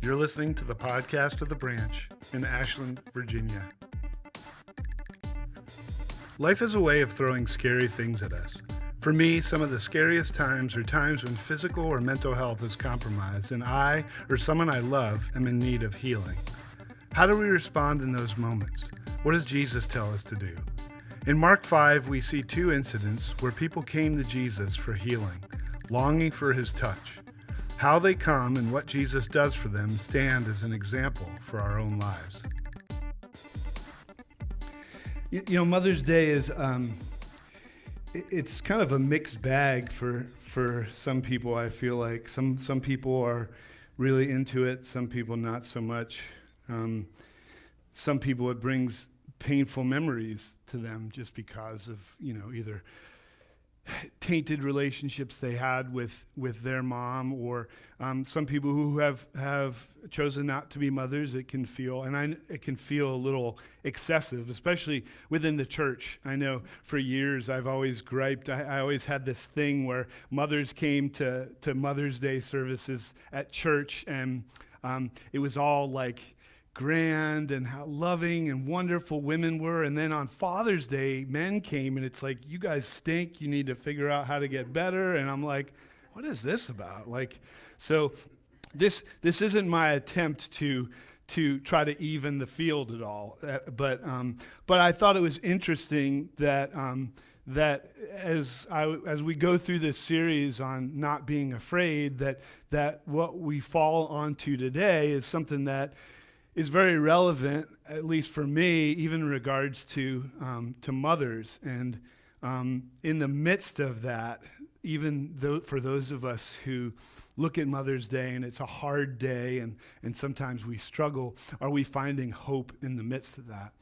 You're listening to the podcast of The Branch in Ashland, Virginia. Life is a way of throwing scary things at us. For me, some of the scariest times are times when physical or mental health is compromised and I or someone I love am in need of healing. How do we respond in those moments? What does Jesus tell us to do? In Mark 5, we see two incidents where people came to Jesus for healing, longing for his touch. How they come and what Jesus does for them stand as an example for our own lives. You know, Mother's Day is, it's kind of a mixed bag for some people, I feel like. Some people are really into it, some people not so much. Some people it brings painful memories to them just because of, either tainted relationships they had with their mom, or some people who have chosen not to be mothers. It can feel, it can feel a little excessive, especially within the church. I know for years I've always griped. I always had this thing where mothers came to Mother's Day services at church, and it was all like grand and how loving and wonderful women were. And then on Father's Day, men came, and it's like, you guys stink. You need to figure out how to get better. And I'm like, what is this about? So this isn't my attempt to try to even the field at all. But I thought it was interesting that that as we go through this series on not being afraid, that what we fall onto today is something that is very relevant, at least for me, even in regards to mothers. And in the midst of that, even for those of us who look at Mother's Day and it's a hard day and sometimes we struggle, are we finding hope in the midst of that?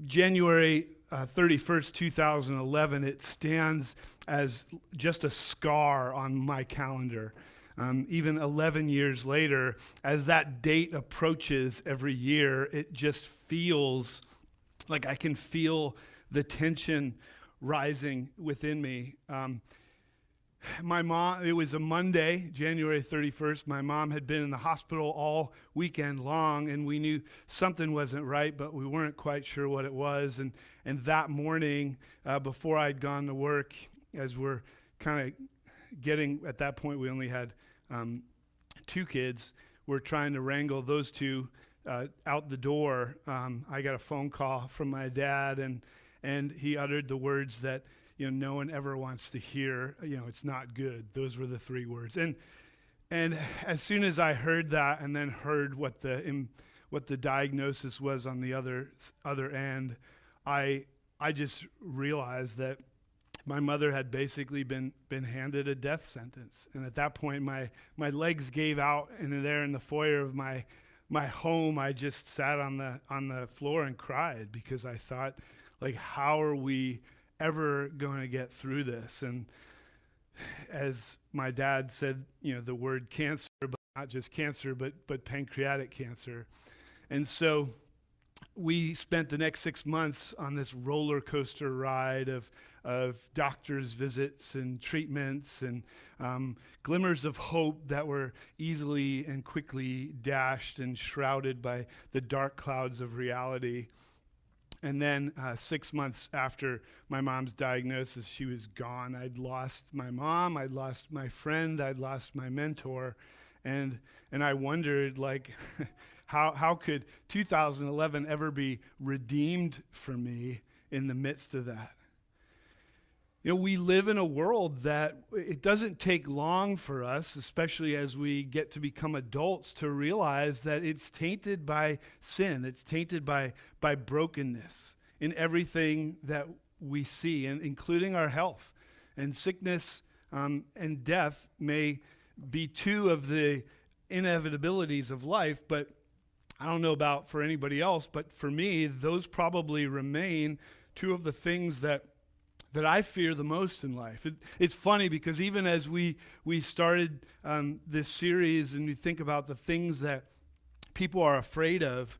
January 31st, 2011, it stands as just a scar on my calendar. Even 11 years later, as that date approaches every year, it just feels like I can feel the tension rising within me. My mom, it was a Monday, January 31st. My mom had been in the hospital all weekend long, and we knew something wasn't right, but we weren't quite sure what it was. And that morning, before I'd gone to work, as we're kind of getting, at that point we only had two kids. We're trying to wrangle those two out the door. I got a phone call from my dad, and he uttered the words that no one ever wants to hear. It's not good. Those were the three words. And as soon as I heard that, and then heard what the diagnosis was on the other end, I just realized that my mother had basically been handed a death sentence. And at that point, my legs gave out, and there in the foyer of my home, I just sat on the floor and cried, because I thought, how are we ever going to get through this? And as my dad said, the word cancer, but not just cancer, but pancreatic cancer. And so we spent the next 6 months on this roller coaster ride of doctor's visits and treatments and glimmers of hope that were easily and quickly dashed and shrouded by the dark clouds of reality. And then 6 months after my mom's diagnosis, she was gone. I'd lost my mom, I'd lost my friend, I'd lost my mentor, and I wondered, how could 2011 ever be redeemed for me in the midst of that? We live in a world that it doesn't take long for us, especially as we get to become adults, to realize that it's tainted by sin. It's tainted by brokenness in everything that we see, and including our health. And sickness and death may be two of the inevitabilities of life, but I don't know about for anybody else, but for me, those probably remain two of the things that I fear the most in life. It's funny because even as we started this series and we think about the things that people are afraid of,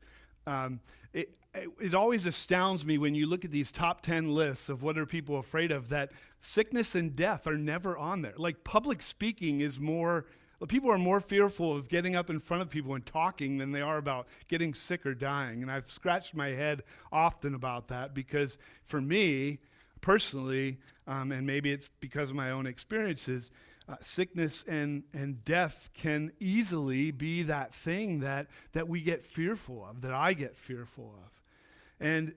it always astounds me when you look at these top 10 lists of what are people afraid of, that sickness and death are never on there. Like public speaking is more People are more fearful of getting up in front of people and talking than they are about getting sick or dying. And I've scratched my head often about that because for me, personally, and maybe it's because of my own experiences, sickness and death can easily be that thing that we get fearful of, that I get fearful of. And,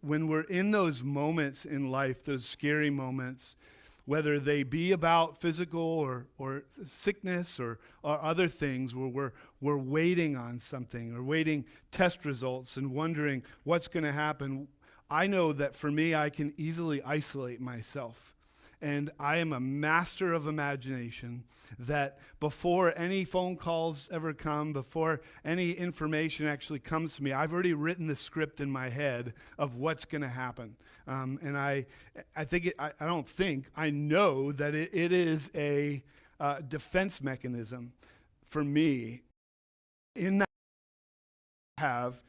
when we're in those moments in life, those scary moments, whether they be about physical or sickness or other things where we're waiting on something or waiting test results and wondering what's going to happen, I know that for me, I can easily isolate myself. And I am a master of imagination that before any phone calls ever come, before any information actually comes to me, I've already written the script in my head of what's going to happen. And I know that it is a defense mechanism for me. In that I have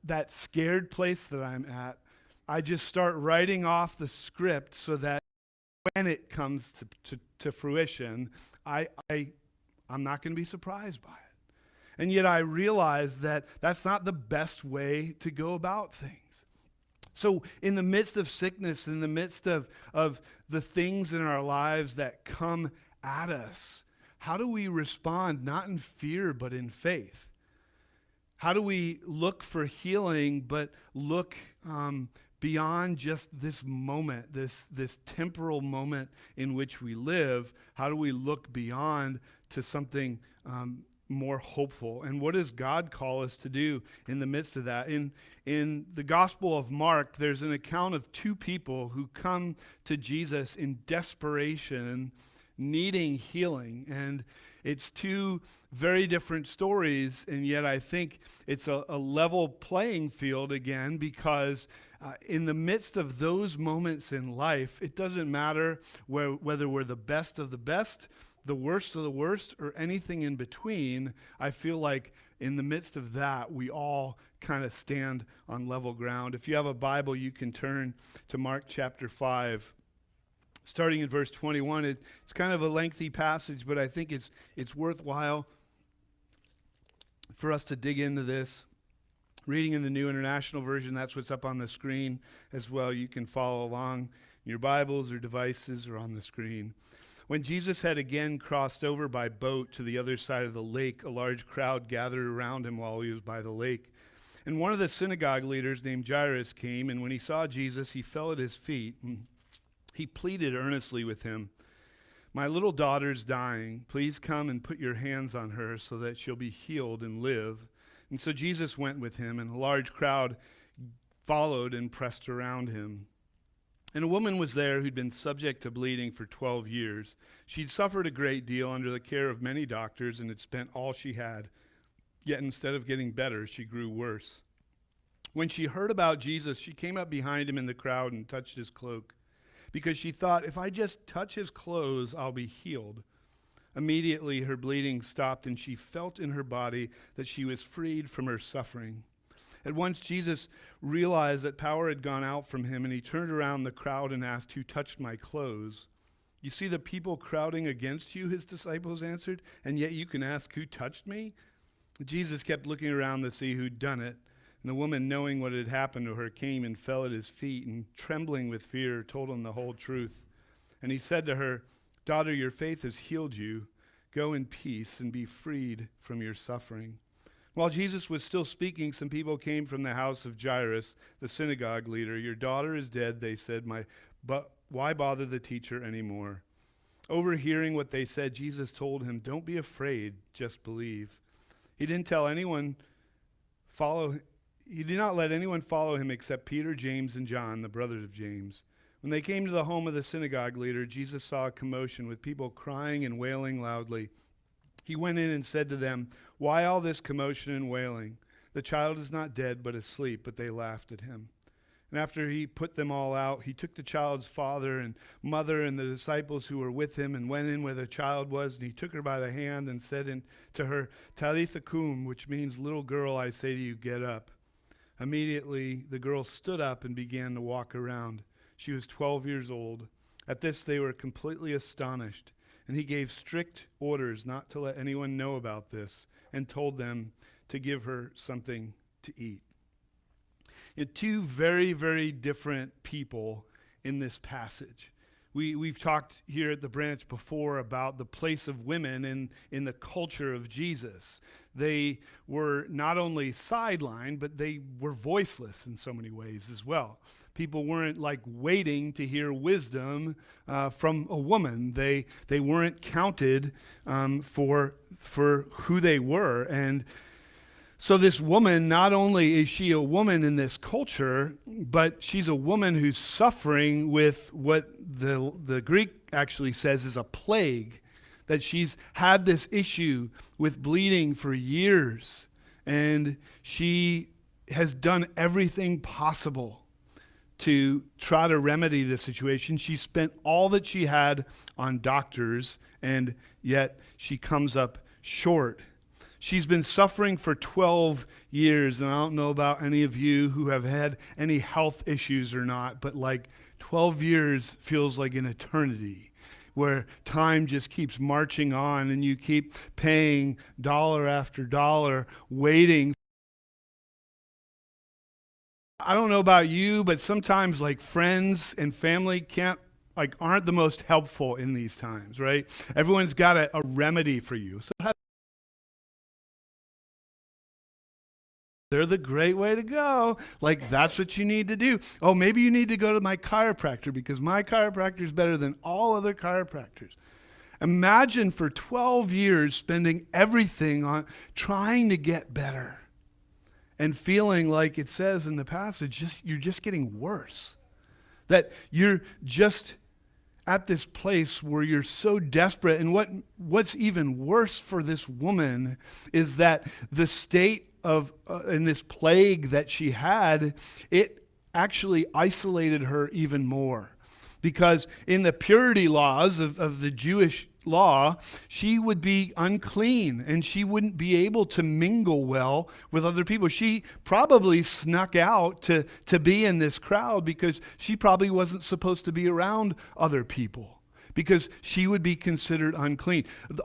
that scared place that I'm at, I just start writing off the script so that when it comes to fruition, I'm not going to be surprised by it. And yet I realize that that's not the best way to go about things. So in the midst of sickness, in the midst of the things in our lives that come at us, how do we respond not in fear but in faith? How do we look for healing but look beyond just this moment, this temporal moment in which we live? How do we look beyond to something more hopeful? And what does God call us to do in the midst of that? In the Gospel of Mark, there's an account of two people who come to Jesus in desperation, needing healing. And it's two very different stories, and yet I think it's a level playing field again, because in the midst of those moments in life, it doesn't matter whether we're the best of the best, the worst of the worst, or anything in between. I feel like in the midst of that, we all kind of stand on level ground. If you have a Bible, you can turn to Mark chapter 5. Starting in verse 21, it's kind of a lengthy passage, but I think it's worthwhile for us to dig into this. Reading in the New International Version, that's what's up on the screen as well. You can follow along in your Bibles or devices or on the screen. When Jesus had again crossed over by boat to the other side of the lake, a large crowd gathered around him while he was by the lake. And one of the synagogue leaders named Jairus came, and when he saw Jesus, he fell at his feet. He pleaded earnestly with him, "My little daughter's dying. Please come and put your hands on her so that she'll be healed and live." And so Jesus went with him, and a large crowd followed and pressed around him. And a woman was there who'd been subject to bleeding for 12 years. She'd suffered a great deal under the care of many doctors and had spent all she had. Yet instead of getting better, she grew worse. When she heard about Jesus, she came up behind him in the crowd and touched his cloak, because she thought, if I just touch his clothes, I'll be healed. Immediately her bleeding stopped, and she felt in her body that she was freed from her suffering. At once Jesus realized that power had gone out from him, and he turned around the crowd and asked, "Who touched my clothes?" "You see the people crowding against you," his disciples answered, "and yet you can ask, 'Who touched me?'" Jesus kept looking around to see who'd done it. And the woman, knowing what had happened to her, came and fell at his feet, and trembling with fear, told him the whole truth. And he said to her, "Daughter, your faith has healed you. Go in peace and be freed from your suffering." While Jesus was still speaking, some people came from the house of Jairus, the synagogue leader. "Your daughter is dead," they said, "but why bother the teacher anymore?" Overhearing what they said, Jesus told him, "Don't be afraid, just believe." He did not let anyone follow him except Peter, James, and John, the brothers of James. When they came to the home of the synagogue leader, Jesus saw a commotion with people crying and wailing loudly. He went in and said to them, "Why all this commotion and wailing? The child is not dead, but asleep." But they laughed at him. And after he put them all out, he took the child's father and mother and the disciples who were with him and went in where the child was, and he took her by the hand and said to her, "Talitha kum," which means, "Little girl, I say to you, get up." Immediately the girl stood up and began to walk around. She was 12 years old. At this they were completely astonished. And he gave strict orders not to let anyone know about this and told them to give her something to eat. Two very, very different people in this passage. We've talked here at the branch before about the place of women in the culture of Jesus. They were not only sidelined, but they were voiceless in so many ways as well. People weren't like waiting to hear wisdom from a woman. They weren't counted for who they were. And so this woman, not only is she a woman in this culture, but she's a woman who's suffering with what the Greek actually says is a plague, that she's had this issue with bleeding for years, and she has done everything possible to try to remedy the situation. She spent all that she had on doctors, and yet she comes up short. She's been suffering for 12 years, and I don't know about any of you who have had any health issues or not, but like 12 years feels like an eternity, where time just keeps marching on and you keep paying dollar after dollar, waiting. I don't know about you, but sometimes like friends and family aren't the most helpful in these times, right? Everyone's got a remedy for you. So they're the great way to go. Like, that's what you need to do. Oh, maybe you need to go to my chiropractor because my chiropractor is better than all other chiropractors. Imagine for 12 years spending everything on trying to get better and feeling like it says in the passage, you're just getting worse. That you're just at this place where you're so desperate. And what's even worse for this woman is that the state of in this plague that she had, it actually isolated her even more. Because in the purity laws of the Jewish law, she would be unclean and she wouldn't be able to mingle well with other people. She probably snuck out to be in this crowd because she probably wasn't supposed to be around other people, because she would be considered unclean.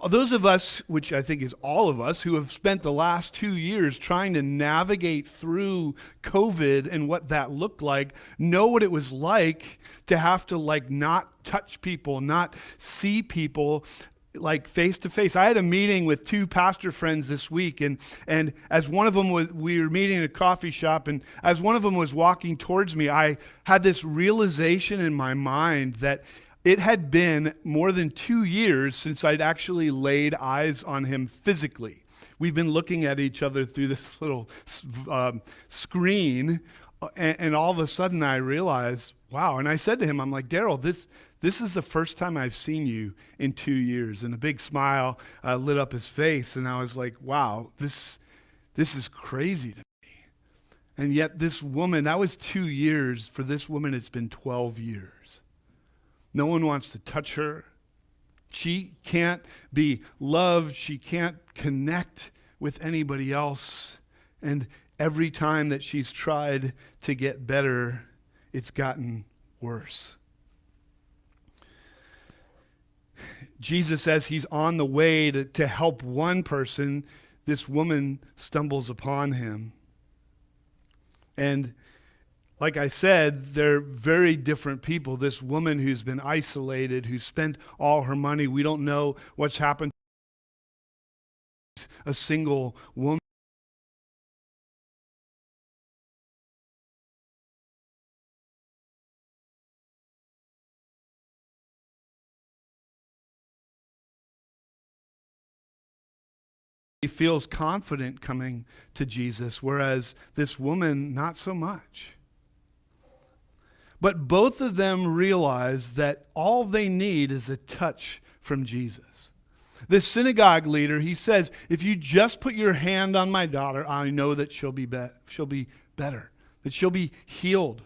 Those of us, which I think is all of us, who have spent the last 2 years trying to navigate through COVID and what that looked like, know what it was like to have to not touch people, not see people like face to face. I had a meeting with 2 pastor friends this week, and as one of them we were meeting in a coffee shop, and as one of them was walking towards me, I had this realization in my mind that it had been more than 2 years since I'd actually laid eyes on him physically. We've been looking at each other through this little screen, and all of a sudden I realized, wow. And I said to him, I'm like, Daryl, this is the first time I've seen you in 2 years. And a big smile lit up his face, and I was like, wow, this is crazy to me. And yet this woman, that was 2 years. For this woman, it's been 12 years. No one wants to touch her. She can't be loved. She can't connect with anybody else. And every time that she's tried to get better, it's gotten worse. Jesus, as he's on the way to help one person, this woman stumbles upon him. And like I said, they're very different people. This woman who's been isolated, who spent all her money, we don't know what's happened to a single woman. He feels confident coming to Jesus, whereas this woman, not so much. But both of them realize that all they need is a touch from Jesus. The synagogue leader, he says, if you just put your hand on my daughter, I know that she'll be better, that she'll be healed.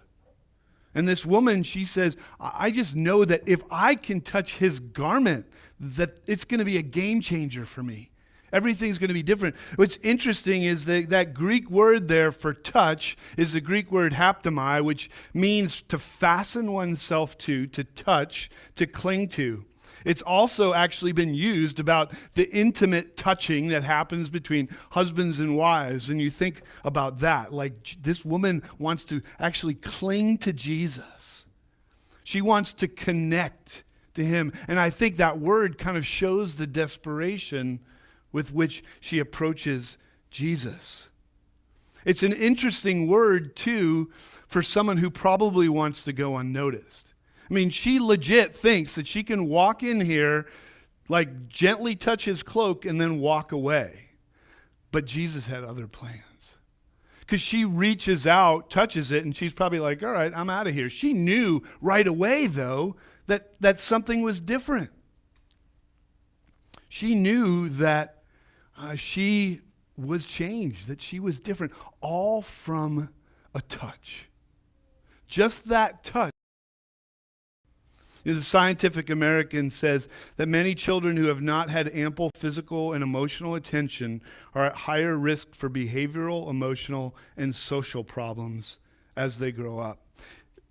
And this woman, she says, I just know that if I can touch his garment, that it's going to be a game changer for me. Everything's going to be different. What's interesting is that Greek word there for touch is the Greek word haptomai, which means to fasten oneself to touch, to cling to. It's also actually been used about the intimate touching that happens between husbands and wives. And you think about that, like this woman wants to actually cling to Jesus. She wants to connect to him. And I think that word kind of shows the desperation with which she approaches Jesus. It's an interesting word, too, for someone who probably wants to go unnoticed. I mean, she legit thinks that she can walk in here, like gently touch his cloak and then walk away. But Jesus had other plans. Because she reaches out, touches it, and she's probably like, all right, I'm out of here. She knew right away, though, that something was different. She knew that she was changed, that she was different, all from a touch. Just that touch. The Scientific American says that many children who have not had ample physical and emotional attention are at higher risk for behavioral, emotional, and social problems as they grow up.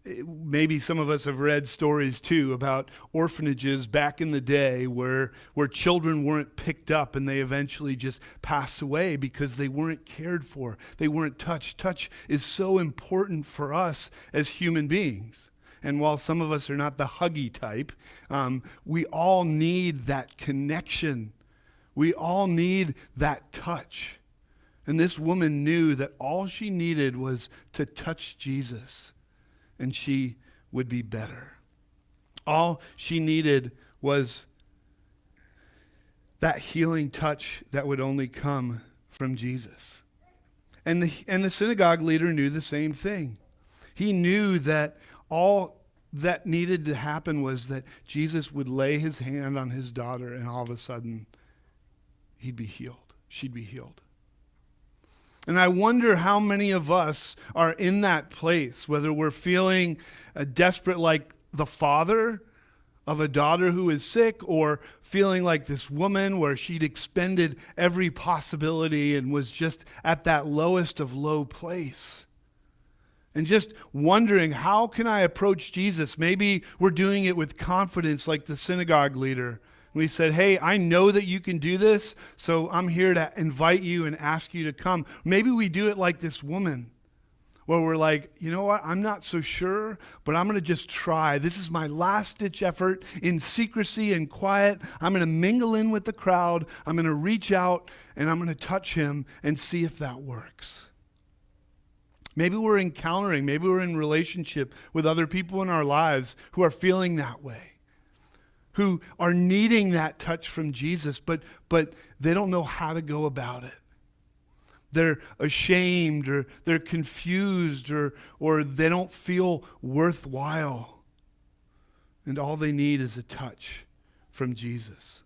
Maybe some of us have read stories too about orphanages back in the day where children weren't picked up and they eventually just pass away because they weren't cared for. They weren't touched. Touch is so important for us as human beings. And while some of us are not the huggy type, we all need that connection. We all need that touch. And this woman knew that all she needed was to touch Jesus, and she would be better. All she needed was that healing touch that would only come from Jesus. And the synagogue leader knew the same thing. He knew that all that needed to happen was that Jesus would lay his hand on his daughter, and all of a sudden, he'd be healed. She'd be healed. And I wonder how many of us are in that place, whether we're feeling desperate like the father of a daughter who is sick, or feeling like this woman where she'd expended every possibility and was just at that lowest of low place. And just wondering, how can I approach Jesus? Maybe we're doing it with confidence like the synagogue leader. We said, hey, I know that you can do this, so I'm here to invite you and ask you to come. Maybe we do it like this woman, where we're like, you know what, I'm not so sure, but I'm going to just try. This is my last-ditch effort in secrecy and quiet. I'm going to mingle in with the crowd. I'm going to reach out, and I'm going to touch him and see if that works. Maybe we're maybe we're in relationship with other people in our lives who are feeling that way, who are needing that touch from Jesus, but they don't know how to go about it. They're ashamed, or they're confused, or they don't feel worthwhile. And all they need is a touch from Jesus.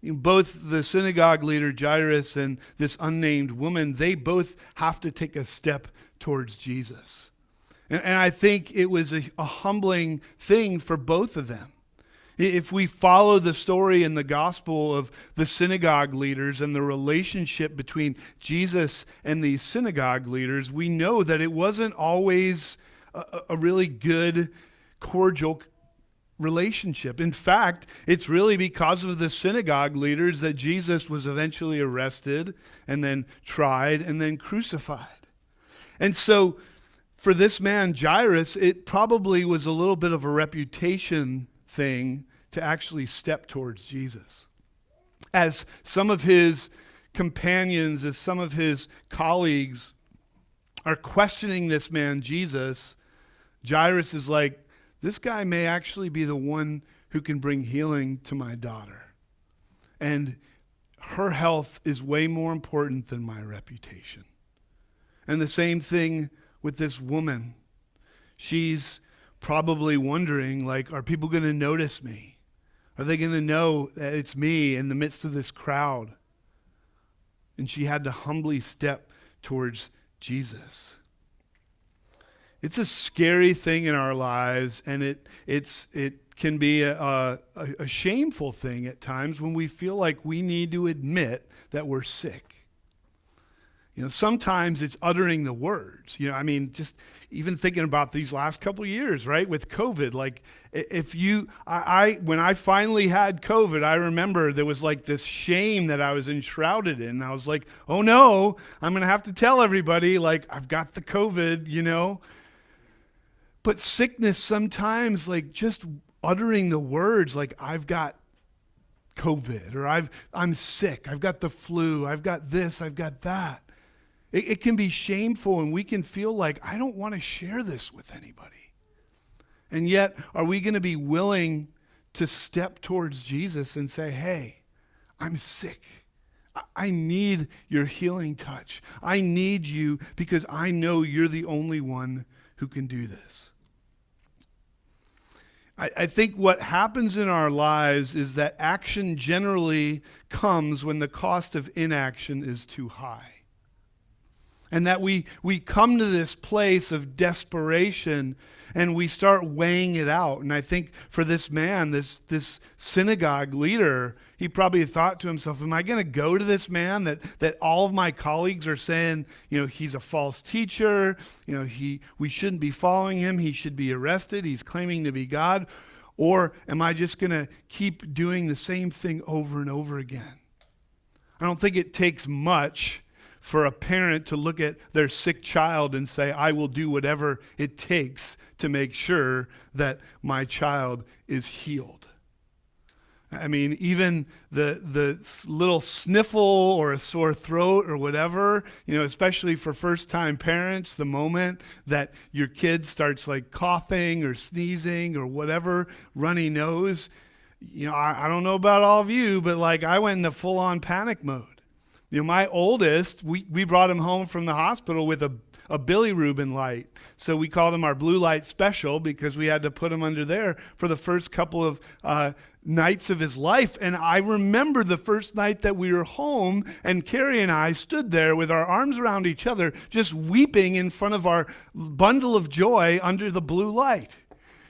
Both the synagogue leader, Jairus, and this unnamed woman, they both have to take a step towards Jesus. And I think it was a humbling thing for both of them. If we follow the story in the gospel of the synagogue leaders and the relationship between Jesus and these synagogue leaders, we know that it wasn't always a really good, cordial relationship. In fact, it's really because of the synagogue leaders that Jesus was eventually arrested and then tried and then crucified. And so for this man, Jairus, it probably was a little bit of a reputation thing to actually step towards Jesus. As some of his companions, as some of his colleagues are questioning this man, Jesus, Jairus is like, this guy may actually be the one who can bring healing to my daughter. And her health is way more important than my reputation. And the same thing with this woman. She's probably wondering, like, are people going to notice me? Are they going to know that it's me in the midst of this crowd? And she had to humbly step towards Jesus. It's a scary thing in our lives, and it can be a shameful thing at times when we feel like we need to admit that we're sick. Sometimes it's uttering the words. Just even thinking about these last couple of years, right, with COVID. Like, when I finally had COVID, I remember there was like this shame that I was enshrouded in. I was like, oh no, I'm going to have to tell everybody, like, I've got the COVID. But sickness sometimes, like, just uttering the words, like, I've got COVID, or I'm sick, I've got the flu, I've got this, I've got that. It can be shameful, and we can feel like, I don't want to share this with anybody. And yet, are we going to be willing to step towards Jesus and say, hey, I'm sick. I need your healing touch. I need you because I know you're the only one who can do this. I think what happens in our lives is that action generally comes when the cost of inaction is too high. And that we come to this place of desperation and we start weighing it out. And I think for this man, this synagogue leader, he probably thought to himself, am I going to go to this man that all of my colleagues are saying, he's a false teacher, we shouldn't be following him, he should be arrested, he's claiming to be God? Or am I just going to keep doing the same thing over and over again? I don't think it takes much for a parent to look at their sick child and say, I will do whatever it takes to make sure that my child is healed. Even the little sniffle or a sore throat or whatever, especially for first-time parents, the moment that your kid starts like coughing or sneezing or whatever, runny nose, I don't know about all of you, but like I went into full-on panic mode. My oldest, we brought him home from the hospital with a bilirubin light. So we called him our blue light special because we had to put him under there for the first couple of nights of his life. And I remember the first night that we were home and Carrie and I stood there with our arms around each other, just weeping in front of our bundle of joy under the blue light.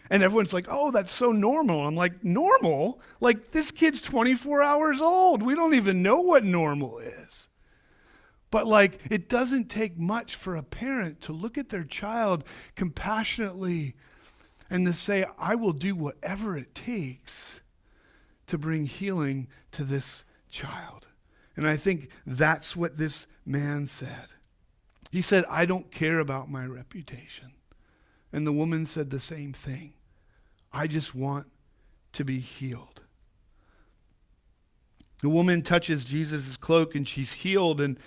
And everyone's like, oh, that's so normal. I'm like, normal? Like, this kid's 24 hours old. We don't even know what normal is. But like, it doesn't take much for a parent to look at their child compassionately and to say, I will do whatever it takes to bring healing to this child. And I think that's what this man said. He said, I don't care about my reputation. And the woman said the same thing. I just want to be healed. The woman touches Jesus' cloak and she's healed. And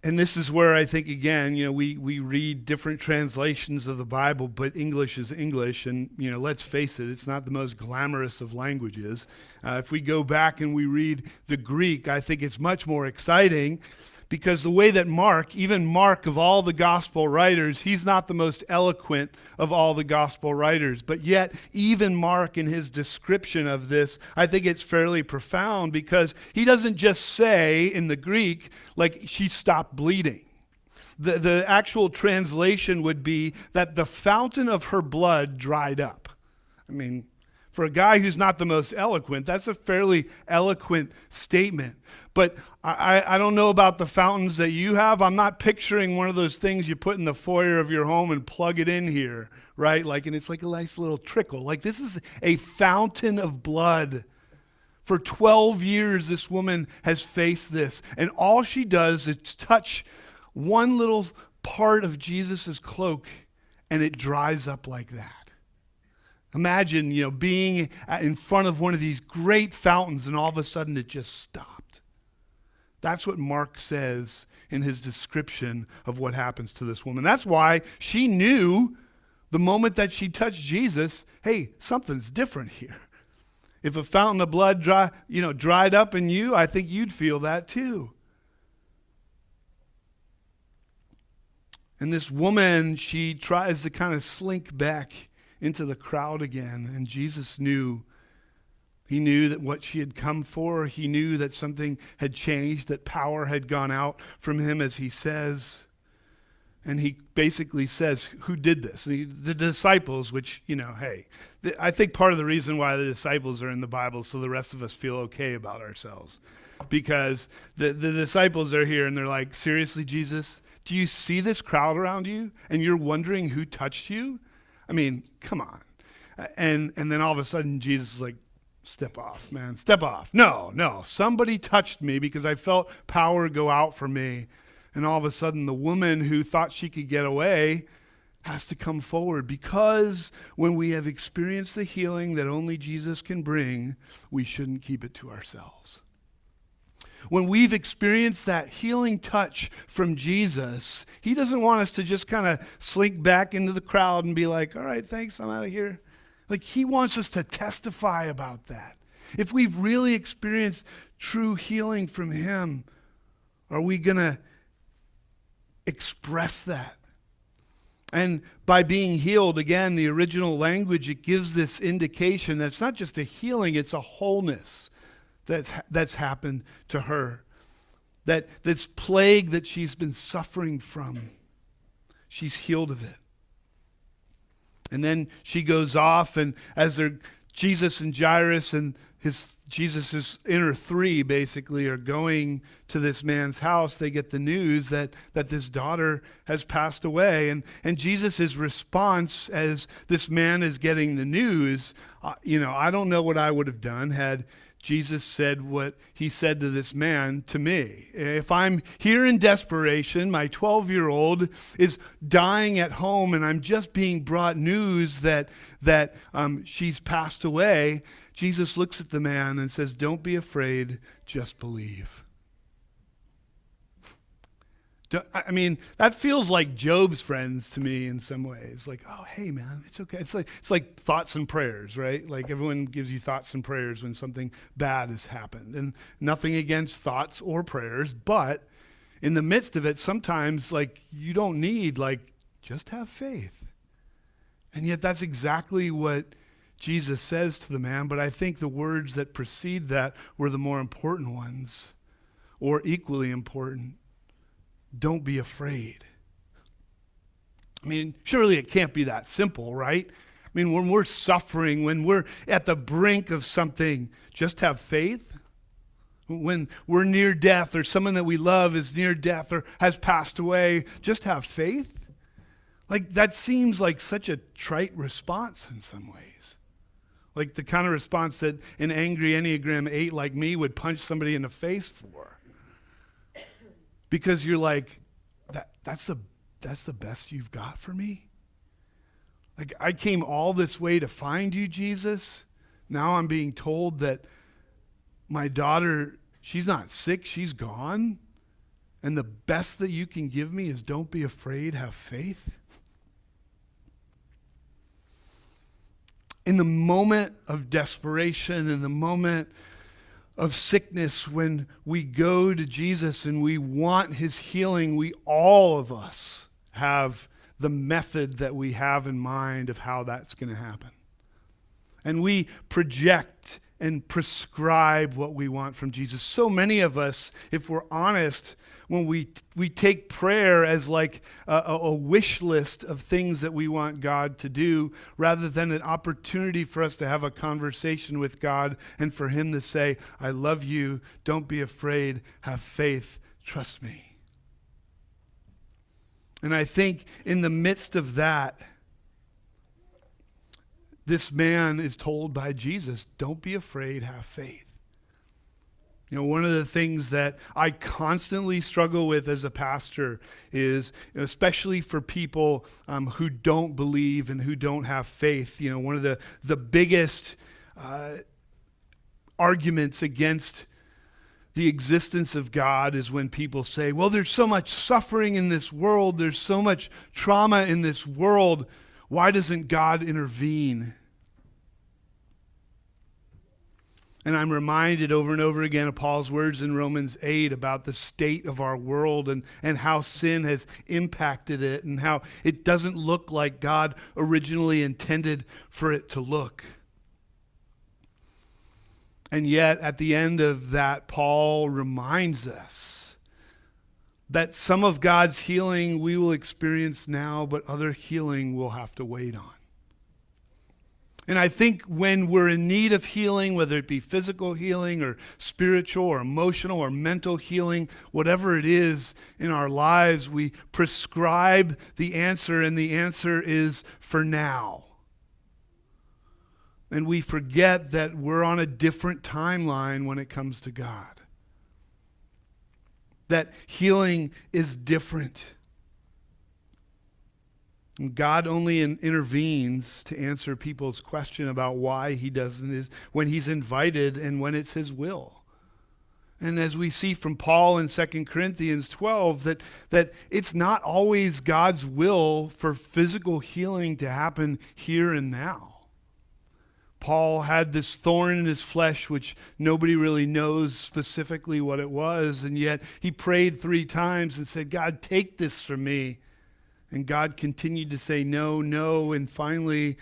this is where I think, again, we read different translations of the Bible, but English is English. And, let's face it, it's not the most glamorous of languages. If we go back and we read the Greek, I think it's much more exciting because the way that even Mark of all the gospel writers, he's not the most eloquent of all the gospel writers. But yet, even Mark in his description of this, I think it's fairly profound because he doesn't just say in the Greek, like, she stopped bleeding. The actual translation would be that the fountain of her blood dried up. For a guy who's not the most eloquent, that's a fairly eloquent statement. But I don't know about the fountains that you have. I'm not picturing one of those things you put in the foyer of your home and plug it in here, right? And it's like a nice little trickle. Like, this is a fountain of blood. For 12 years, this woman has faced this. And all she does is touch one little part of Jesus' cloak, and it dries up like that. Imagine, being in front of one of these great fountains, and all of a sudden it just stopped. That's what Mark says in his description of what happens to this woman. That's why she knew the moment that she touched Jesus, hey, something's different here. If a fountain of blood dried up in you, I think you'd feel that too. And this woman, she tries to kind of slink back into the crowd again, and Jesus knew. He knew that what she had come for, he knew that something had changed, that power had gone out from him, as he says. And he basically says, who did this? And the disciples, which, hey, I think part of the reason why the disciples are in the Bible is so the rest of us feel okay about ourselves. Because the disciples are here and they're like, seriously, Jesus, do you see this crowd around you? And you're wondering who touched you? I mean, come on. And then all of a sudden Jesus is like, step off, man, step off. No, somebody touched me because I felt power go out from me. And all of a sudden, the woman who thought she could get away has to come forward, because when we have experienced the healing that only Jesus can bring, we shouldn't keep it to ourselves. When we've experienced that healing touch from Jesus, he doesn't want us to just kind of slink back into the crowd and be like, all right, thanks, I'm out of here. Like, he wants us to testify about that. If we've really experienced true healing from him, are we going to express that? And by being healed, again, the original language, it gives this indication that it's not just a healing, it's a wholeness that's happened to her. This plague that she's been suffering from, she's healed of it. And then she goes off, and as Jesus and Jairus and Jesus' inner three basically are going to this man's house, they get the news that this daughter has passed away. And Jesus' response as this man is getting the news, I don't know what I would have done had Jesus said what he said to this man to me. If I'm here in desperation, my 12-year-old is dying at home and I'm just being brought news that she's passed away, Jesus looks at the man and says, don't be afraid, just believe. I mean, that feels like Job's friends to me in some ways. Like, oh, hey, man, it's okay. It's like thoughts and prayers, right? Like everyone gives you thoughts and prayers when something bad has happened. And nothing against thoughts or prayers, but in the midst of it, sometimes like you don't need just have faith. And yet that's exactly what Jesus says to the man. But I think the words that precede that were the more important ones, or equally important. Don't be afraid. I mean, surely it can't be that simple, right? I mean, when we're suffering, when we're at the brink of something, just have faith. When we're near death, or someone that we love is near death or has passed away, just have faith. Like, that seems like such a trite response in some ways. Like the kind of response that an angry Enneagram 8 like me would punch somebody in the face for. Because you're like, that's the best you've got for me? Like, I came all this way to find you, Jesus. Now I'm being told that my daughter, she's not sick, she's gone. And the best that you can give me is don't be afraid, have faith. In the moment of desperation, in the moment of sickness, when we go to Jesus and we want his healing, all of us have the method that we have in mind of how that's going to happen. And we project and prescribe what we want from Jesus. So many of us, if we're honest, when we take prayer as like a wish list of things that we want God to do, rather than an opportunity for us to have a conversation with God and for him to say, I love you, don't be afraid, have faith, trust me. And I think in the midst of that, this man is told by Jesus, don't be afraid, have faith. You know, one of the things that I constantly struggle with as a pastor is, especially for people who don't believe and who don't have faith, one of the biggest arguments against the existence of God is when people say, well, there's so much suffering in this world, there's so much trauma in this world, why doesn't God intervene? And I'm reminded over and over again of Paul's words in Romans 8 about the state of our world and how sin has impacted it and how it doesn't look like God originally intended for it to look. And yet, at the end of that, Paul reminds us That some of God's healing we will experience now, but other healing we'll have to wait on. And I think when we're in need of healing, whether it be physical healing or spiritual or emotional or mental healing, whatever it is in our lives, we prescribe the answer, and the answer is for now. And we forget that we're on a different timeline when it comes to God. That healing is different. God only intervenes to answer people's question about why he doesn't, is when he's invited and when it's his will. And as we see from Paul in 2 Corinthians 12, that it's not always God's will for physical healing to happen here and now. Paul had this thorn in his flesh, which nobody really knows specifically what it was, and yet he prayed 3 times and said, God, take this from me. And God continued to say, no, no. And finally,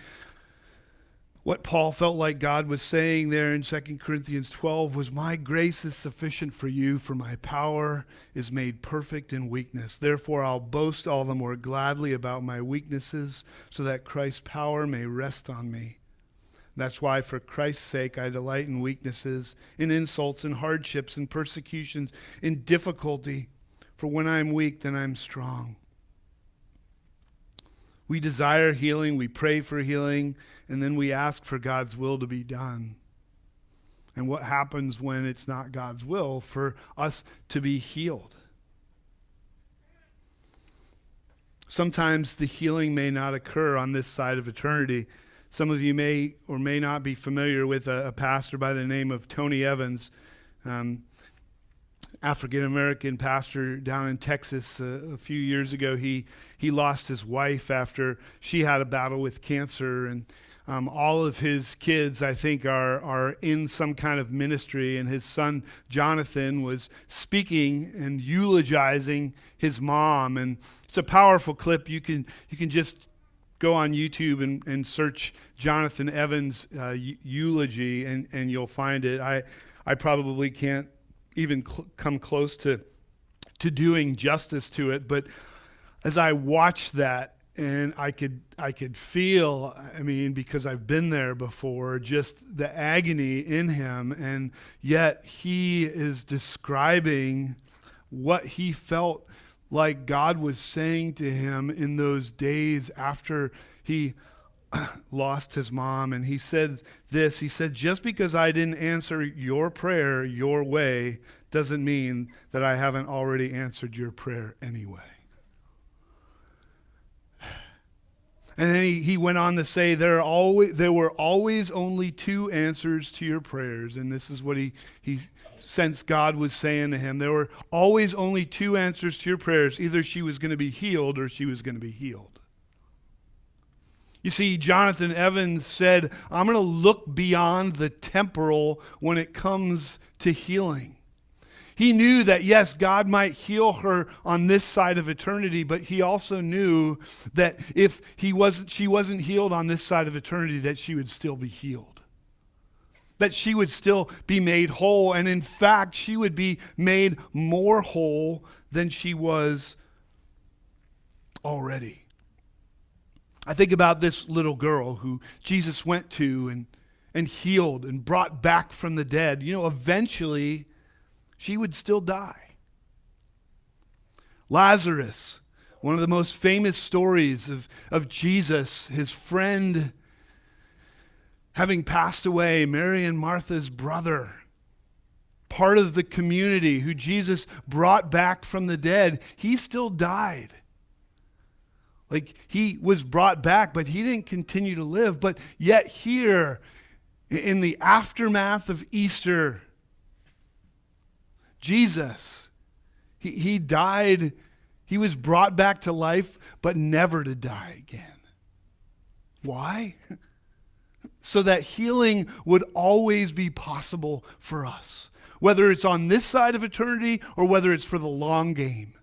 what Paul felt like God was saying there in 2 Corinthians 12 was, my grace is sufficient for you, for my power is made perfect in weakness. Therefore, I'll boast all the more gladly about my weaknesses, so that Christ's power may rest on me. That's why, for Christ's sake, I delight in weaknesses, in insults, in hardships, in persecutions, in difficulty. For when I'm weak, then I'm strong. We desire healing, we pray for healing, and then we ask for God's will to be done. And what happens when it's not God's will for us to be healed? Sometimes the healing may not occur on this side of eternity. Some of you may or may not be familiar with a pastor by the name of Tony Evans, African-American pastor down in Texas. A few years ago, he lost his wife after she had a battle with cancer, and all of his kids, I think, are in some kind of ministry, and his son Jonathan was speaking and eulogizing his mom, and it's a powerful clip. You can just go on YouTube and search Jonathan Evans' eulogy, and you'll find it. I probably can't even come close to doing justice to it, but as I watched that, and I could feel, I mean, because I've been there before, just the agony in him, and yet he is describing what he felt like God was saying to him in those days after he lost his mom. And he said this, he said, just because I didn't answer your prayer your way doesn't mean that I haven't already answered your prayer anyway. And then he went on to say, there were always only 2 answers to your prayers. And this is what he sensed God was saying to him. There were always only 2 answers to your prayers. Either she was going to be healed or she was going to be healed. You see, Jonathan Evans said, I'm going to look beyond the temporal when it comes to healing. He knew that, yes, God might heal her on this side of eternity, but he also knew that if she wasn't healed on this side of eternity, that she would still be healed. That she would still be made whole. And in fact, she would be made more whole than she was already. I think about this little girl who Jesus went to and healed and brought back from the dead. You know, eventually she would still die. Lazarus, one of the most famous stories of Jesus, his friend having passed away, Mary and Martha's brother, part of the community who Jesus brought back from the dead, he still died. Like, he was brought back, but he didn't continue to live. But yet here, in the aftermath of Easter, Jesus, he died, he was brought back to life, but never to die again. Why? So that healing would always be possible for us, whether it's on this side of eternity or whether it's for the long game.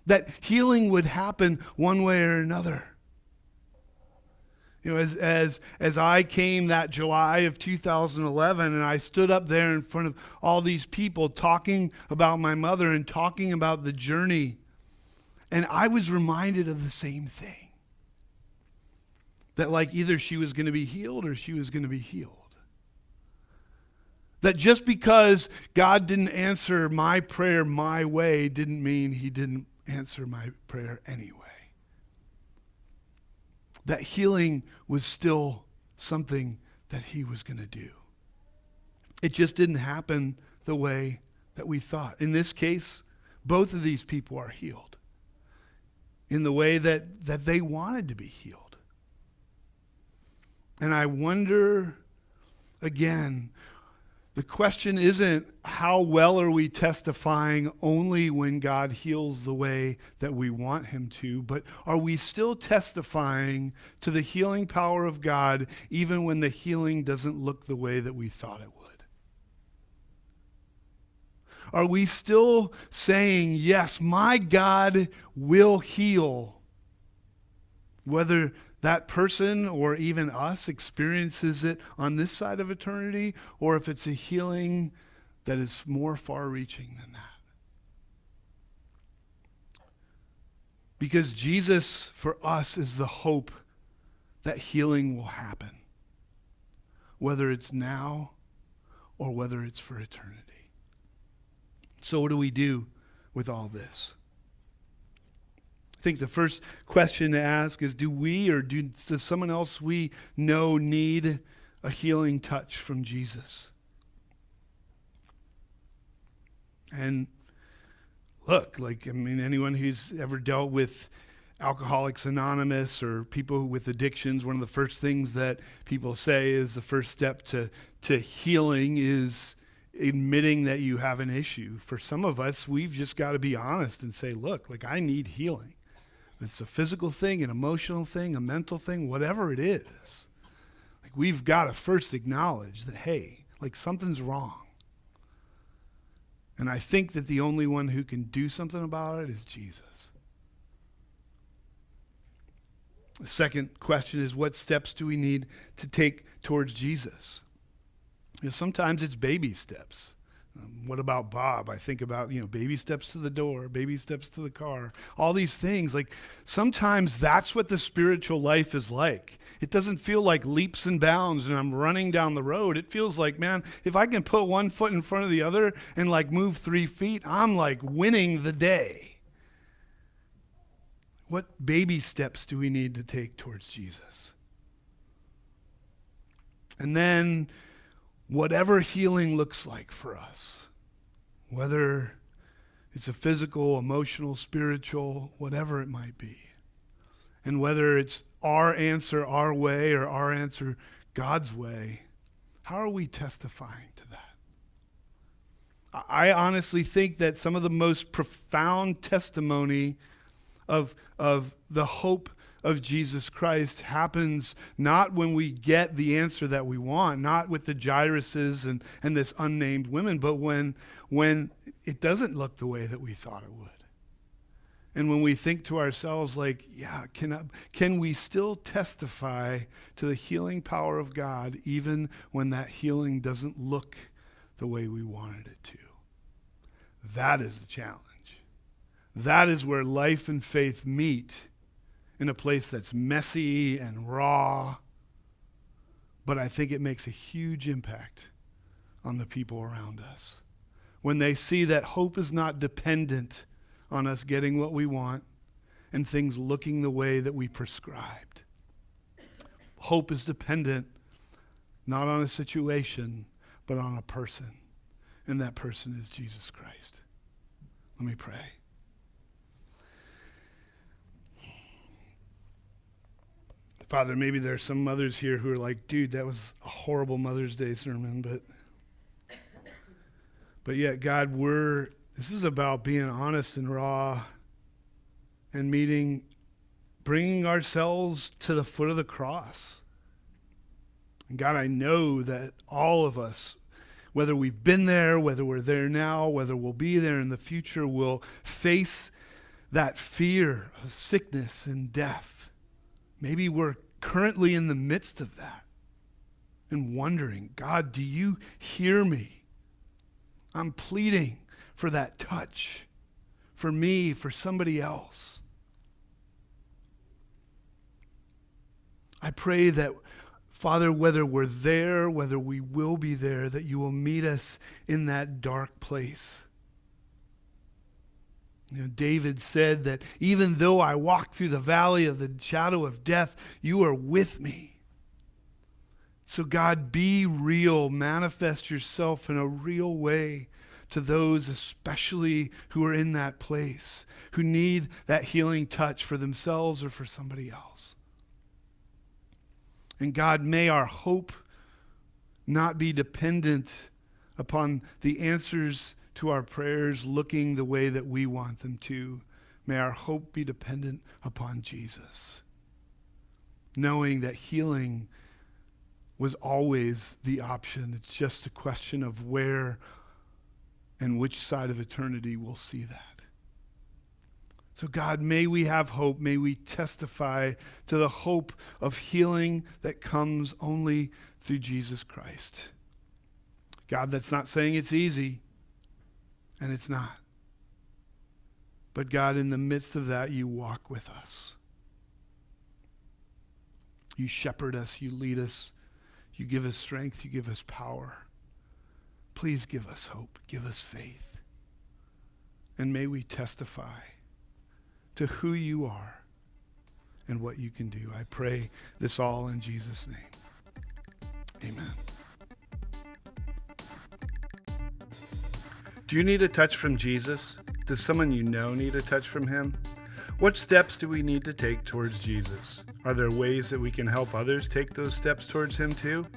That healing would happen one way or another. You know, as I came that July of 2011 and I stood up there in front of all these people talking about my mother and talking about the journey, and I was reminded of the same thing. That like either she was going to be healed or she was going to be healed. That just because God didn't answer my prayer my way didn't mean he didn't answer my prayer anyway. That healing was still something that he was going to do. It just didn't happen the way that we thought. In this case, both of these people are healed in the way that they wanted to be healed. And I wonder, again, the question isn't how well are we testifying only when God heals the way that we want him to, but are we still testifying to the healing power of God even when the healing doesn't look the way that we thought it would? Are we still saying, yes, my God will heal, whether that person or even us experiences it on this side of eternity, or if it's a healing that is more far-reaching than that? Because Jesus, for us, is the hope that healing will happen, whether it's now or whether it's for eternity. So what do we do with all this? I think the first question to ask is, do we or does someone else we know need a healing touch from Jesus? And look, anyone who's ever dealt with Alcoholics Anonymous or people with addictions, one of the first things that people say is the first step to healing is admitting that you have an issue. For some of us, we've just got to be honest and say, look, I need healing. It's a physical thing, an emotional thing, a mental thing, whatever it is. We've got to first acknowledge that, hey, something's wrong. And I think that the only one who can do something about it is Jesus. The second question is, what steps do we need to take towards Jesus? Sometimes it's baby steps. What about Bob? I think about, baby steps to the door, baby steps to the car, all these things. Sometimes that's what the spiritual life is like. It doesn't feel like leaps and bounds and I'm running down the road. It feels like, man, if I can put one foot in front of the other and move 3 feet, I'm winning the day. What baby steps do we need to take towards Jesus? And then whatever healing looks like for us, whether it's a physical, emotional, spiritual, whatever it might be, and whether it's our answer our way or our answer God's way, how are we testifying to that? I honestly think that some of the most profound testimony of the hope of Jesus Christ happens not when we get the answer that we want, not with the Jairuses and this unnamed women, but when it doesn't look the way that we thought it would. And when we think to ourselves can we still testify to the healing power of God even when that healing doesn't look the way we wanted it to? That is the challenge. That is where life and faith meet, in a place that's messy and raw, but I think it makes a huge impact on the people around us. When they see that hope is not dependent on us getting what we want and things looking the way that we prescribed. Hope is dependent not on a situation, but on a person, and that person is Jesus Christ. Let me pray. Father, maybe there are some mothers here who are like, dude, that was a horrible Mother's Day sermon, but yet, God, this is about being honest and raw and bringing ourselves to the foot of the cross. And God, I know that all of us, whether we've been there, whether we're there now, whether we'll be there in the future, will face that fear of sickness and death. Maybe we're currently in the midst of that and wondering, God, do you hear me? I'm pleading for that touch, for me, for somebody else. I pray that, Father, whether we're there, whether we will be there, that you will meet us in that dark place. You know, David said that even though I walk through the valley of the shadow of death, you are with me. So God, be real. Manifest yourself in a real way to those especially who are in that place, who need that healing touch for themselves or for somebody else. And God, may our hope not be dependent upon the answers to our prayers looking the way that we want them to. May our hope be dependent upon Jesus, knowing that healing was always the option. It's just a question of where and which side of eternity we'll see that. So God, may we have hope. May we testify to the hope of healing that comes only through Jesus Christ. God, that's not saying it's easy. And it's not. But God, in the midst of that, you walk with us. You shepherd us, you lead us, you give us strength, you give us power. Please give us hope, give us faith. And may we testify to who you are and what you can do. I pray this all in Jesus' name. Amen. Do you need a touch from Jesus? Does someone you know need a touch from him? What steps do we need to take towards Jesus? Are there ways that we can help others take those steps towards him too?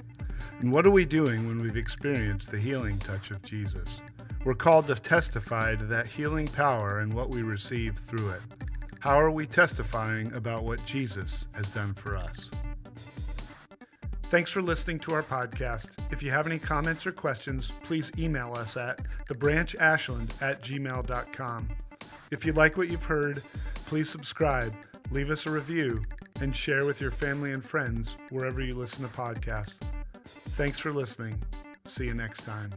And what are we doing when we've experienced the healing touch of Jesus? We're called to testify to that healing power and what we receive through it. How are we testifying about what Jesus has done for us? Thanks for listening to our podcast. If you have any comments or questions, please email us at thebranchashland@gmail.com. If you like what you've heard, please subscribe, leave us a review, and share with your family and friends wherever you listen to podcasts. Thanks for listening. See you next time.